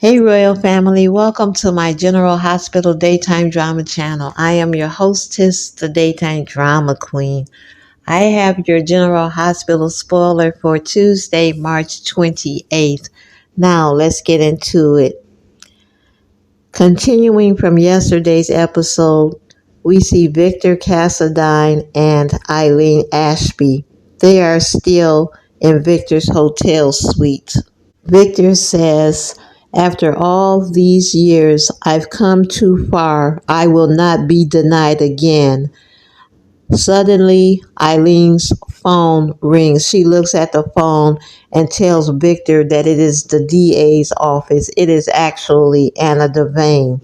Hey, Royal Family, welcome to my General Hospital Daytime Drama channel. I am your hostess, the Daytime Drama Queen. I have your General Hospital spoiler for Tuesday, March 28th. Now, let's get into it. Continuing from yesterday's episode, we see Victor Cassadine and EILEEN Ashby. They are still in Victor's hotel suite. Victor says, "After all these years, I've come too far. I will not be denied again." Suddenly, EILEEN's phone rings. She looks at the phone and tells Victor that it is the DA's office. It is actually Anna Devane.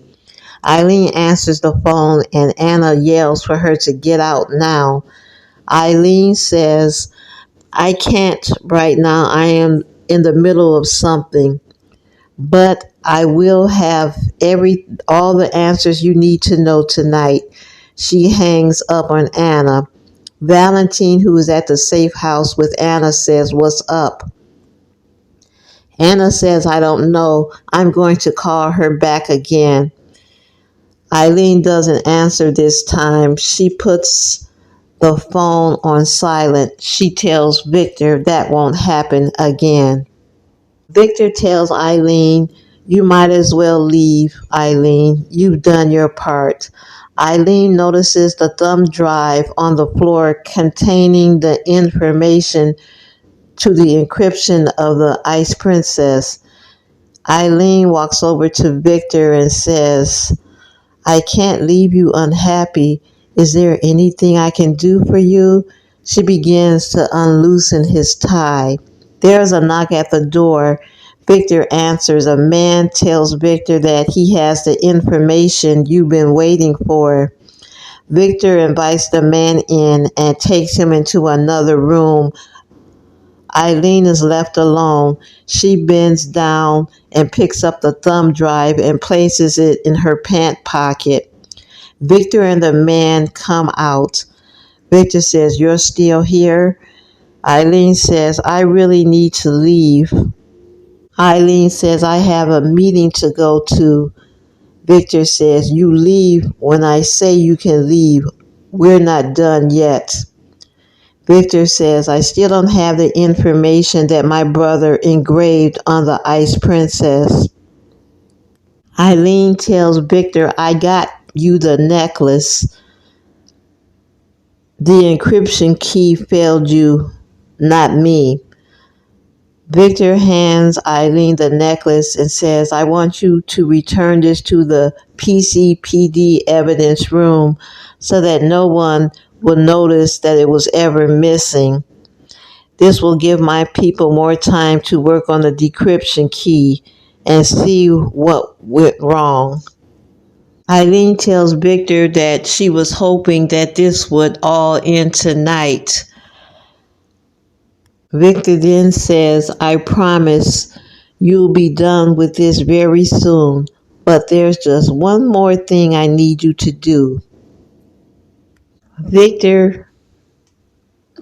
EILEEN answers the phone and Anna yells for her to get out now. EILEEN says, "I can't right now. I am in the middle of something. But I will have all the answers you need to know tonight." She hangs up on Anna. Valentine, who is at the safe house with Anna, says, "What's up?" Anna says, "I don't know. I'm going to call her back again." EILEEN doesn't answer this time. She puts the phone on silent. She tells Victor that won't happen again. Victor tells EILEEN, "You might as well leave, EILEEN. You've done your part." EILEEN notices the thumb drive on the floor containing the information to the encryption of the Ice Princess. EILEEN walks over to Victor and says, "I can't leave you unhappy. Is there anything I can do for you?" She begins to unloosen his tie. There's a knock at the door. Victor answers. A man tells Victor that he has the information you've been waiting for. Victor invites the man in and takes him into another room. EILEEN is left alone. She bends down and picks up the thumb drive and places it in her pant pocket. Victor and the man come out. Victor says, "You're still here?" EILEEN says, "I really need to leave." EILEEN says, "I have a meeting to go to." Victor says, "You leave when I say you can leave. We're not done yet." Victor says, "I still don't have the information that my brother engraved on the Ice Princess." EILEEN tells Victor, "I got you the necklace. The encryption key failed you, not me." Victor hands EILEEN the necklace and says, "I want you to return this to the PCPD evidence room so that no one will notice that it was ever missing. This will give my people more time to work on the decryption key and see what went wrong." EILEEN tells Victor that she was hoping that this would all end tonight. Victor then says, "I promise you'll be done with this very soon, but there's just one more thing I need you to do."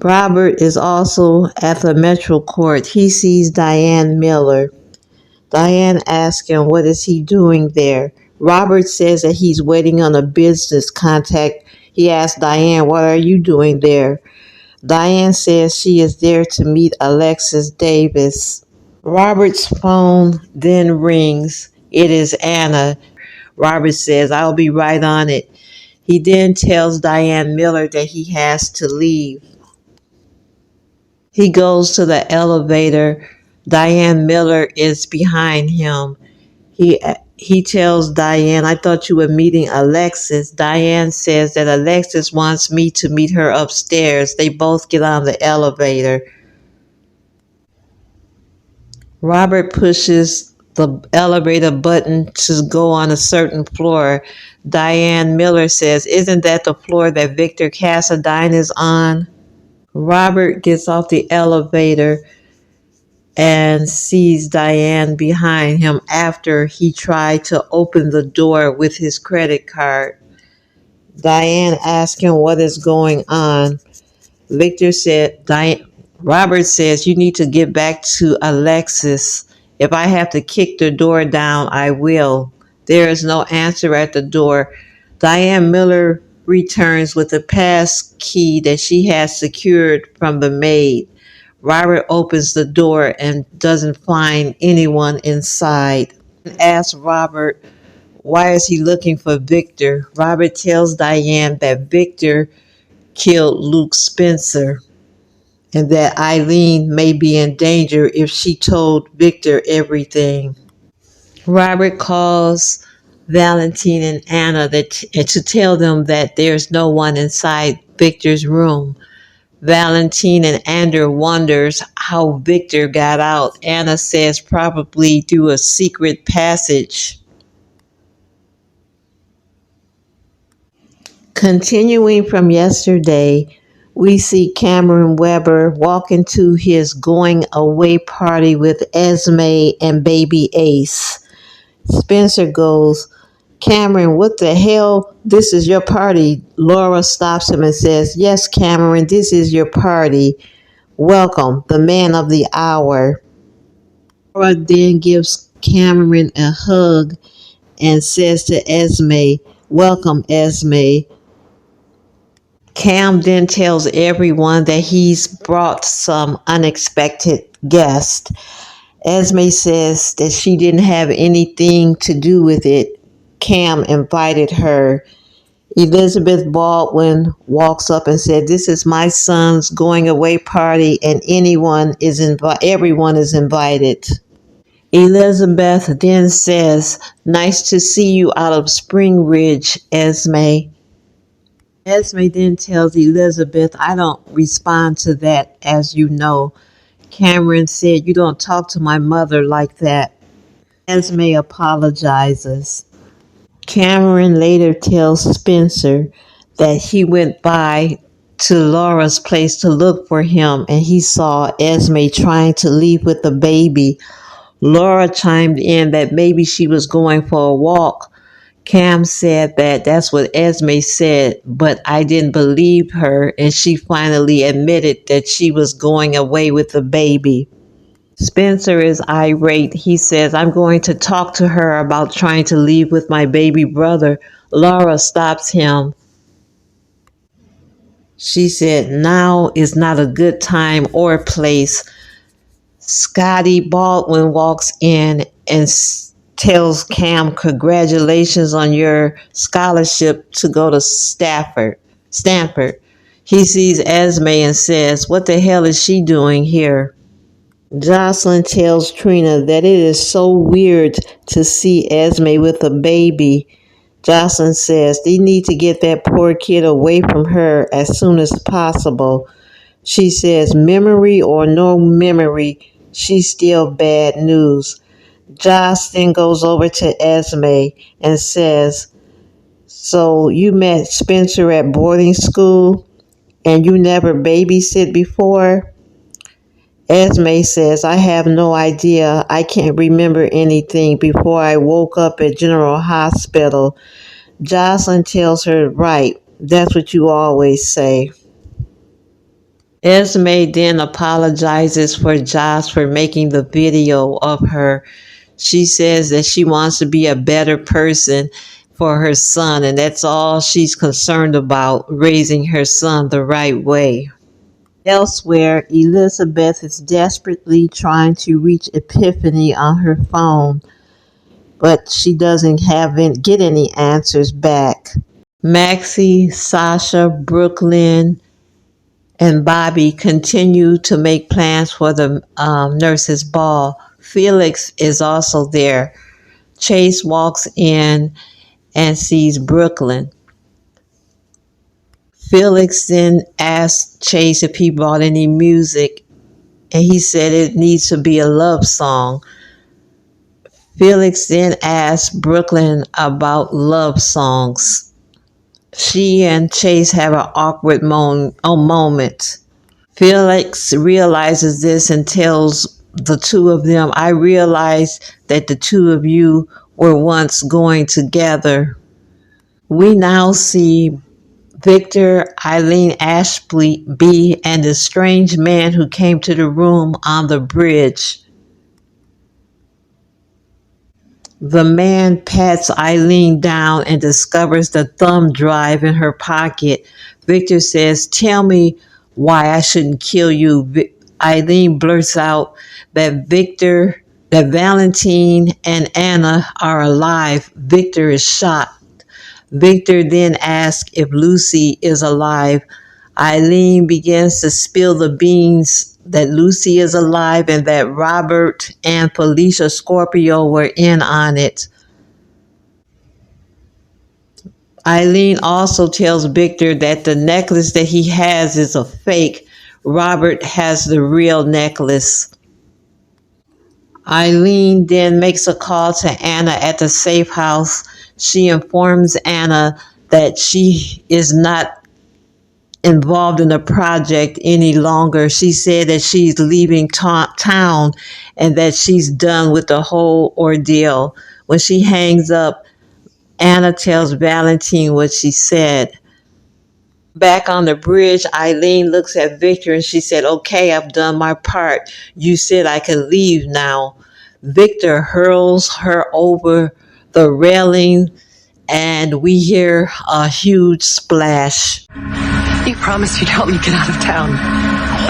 Robert is also at the Metro Court. He sees Diane Miller. Diane asks him what is he doing there. Robert says that he's waiting on a business contact. He asks Diane, "What are you doing there?" Diane says she is there to meet Alexis Davis. Robert's phone then rings. It is Anna. Robert says, "I'll be right on it." He then tells Diane Miller that he has to leave. He goes to the elevator. Diane Miller is behind him. He tells Diane, "I thought you were meeting Alexis." Diane says that Alexis wants me to meet her upstairs. They both get on the elevator. Robert pushes the elevator button to go on a certain floor. Diane Miller says, "Isn't that the floor that Victor Cassadine is on?" Robert gets off the elevator and sees Diane behind him after he tried to open the door with his credit card. Diane asks him what is going on. Robert says, "You need to get back to Alexis If I have to kick the door down, I will. There is no answer at the door. Diane Miller returns with a pass key that she has secured from the maid. Robert opens the door and doesn't find anyone inside. Asks Robert why is he looking for Victor. Robert tells Diane that Victor killed Luke Spencer and that EILEEN may be in danger if she told Victor everything. Robert calls Valentine and Anna to tell them that there's no one inside Victor's room. Valentine and Andrew wonders how Victor got out. Anna says probably through a secret passage. Continuing from yesterday, we see Cameron Weber walking to his going away party with Esme and baby Ace. Spencer goes, Cameron, what the hell? This is your party. Laura stops him and says, yes, Cameron, this is your party. Welcome, the man of the hour. Laura then gives Cameron a hug and says to Esme, welcome, Esme. Cam then tells everyone that he's brought some unexpected guest. Esme says that she didn't have anything to do with it. Cam invited her. Elizabeth Baldwin walks up and said, this is my son's going away party and everyone is invited. Elizabeth then says, nice to see you out of Spring Ridge, Esme. Esme then tells Elizabeth, I don't respond to that, as you know. Cameron said, you don't talk to my mother like that. Esme apologizes. Cameron later tells Spencer that he went by to Laura's place to look for him and he saw Esme trying to leave with the baby. Laura chimed in that maybe she was going for a walk. Cam said that that's what Esme said, but I didn't believe her, and she finally admitted that she was going away with the baby. Spencer is irate. He says, I'm going to talk to her about trying to leave with my baby brother. Laura stops him. She said, now is not a good time or place. Scotty Baldwin walks in and tells Cam, congratulations on your scholarship to go to Stanford. He sees Esme and says, what the hell is she doing here? Jocelyn tells Trina that it is so weird to see Esme with a baby. Jocelyn says they need to get that poor kid away from her as soon as possible. She says, memory or no memory, she's still bad news. Joss then goes over to Esme and says, so you met Spencer at boarding school and you never babysit before? Esme says, I have no idea. I can't remember anything before I woke up at General Hospital. Jocelyn tells her, right, that's what you always say. Esme then apologizes for Joss for making the video of her. She says that she wants to be a better person for her son, and that's all she's concerned about, raising her son the right way. Elsewhere, Elizabeth is desperately trying to reach Epiphany on her phone, but she doesn't get any answers back. Maxie, Sasha, Brooklyn, and Bobby continue to make plans for the nurses' ball. Felix is also there. Chase walks in and sees Brooklyn. Felix then asks Chase if he brought any music, and he said it needs to be a love song. Felix then asks Brooklyn about love songs. She and Chase have an awkward moment. Felix realizes this and tells the two of them, I realized that the two of you were once going together. We now see Victor, EILEEN Ashby, and the strange man who came to the room on the bridge. The man pats EILEEN down and discovers the thumb drive in her pocket. Victor says, "Tell me why I shouldn't kill you." EILEEN blurts out that Valentine and Anna are alive. Victor is shocked. Victor then asks if Lucy is alive. EILEEN begins to spill the beans that Lucy is alive and that Robert and Felicia Scorpio were in on it. EILEEN also tells Victor that the necklace that he has is a fake. Robert has the real necklace. EILEEN then makes a call to Anna at the safe house. She informs Anna that she is not involved in the project any longer. She said that she's leaving town and that she's done with the whole ordeal. When she hangs up, Anna tells Valentine what she said. Back on the bridge, EILEEN looks at Victor and she said, "Okay, I've done my part. You said I can leave now." Victor hurls her over the railing and we hear a huge splash. You promised you'd help me get out of town,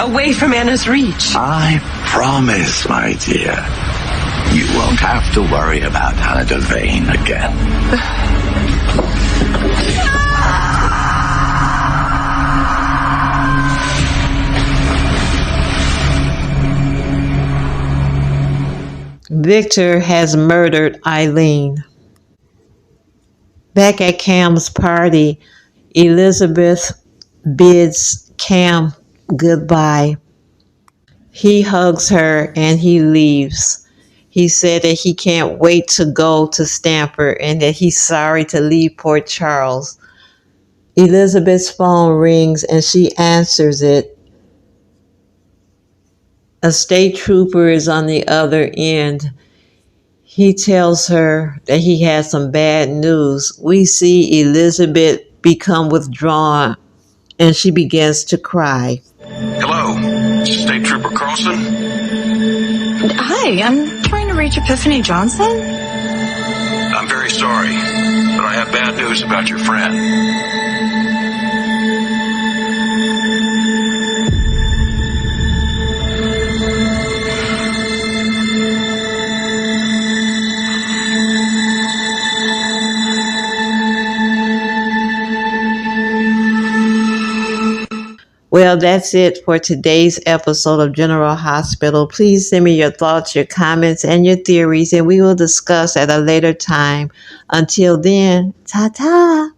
away from Anna's reach. I promise, my dear. You won't have to worry about Anna Delvane again. Victor has murdered EILEEN. Back at Cam's party, Elizabeth bids Cam goodbye. He hugs her and he leaves. He said that he can't wait to go to Stanford and that he's sorry to leave Port Charles. Elizabeth's phone rings and she answers it. A state trooper is on the other end. He tells her that he has some bad news. We see Elizabeth become withdrawn and she begins to cry. Hello, State Trooper Carlson. Hi, I'm trying to reach Epiphany Johnson. I'm very sorry, but I have bad news about your friend. Well, that's it for today's episode of General Hospital. Please send me your thoughts, your comments, and your theories, and we will discuss at a later time. Until then, ta-ta!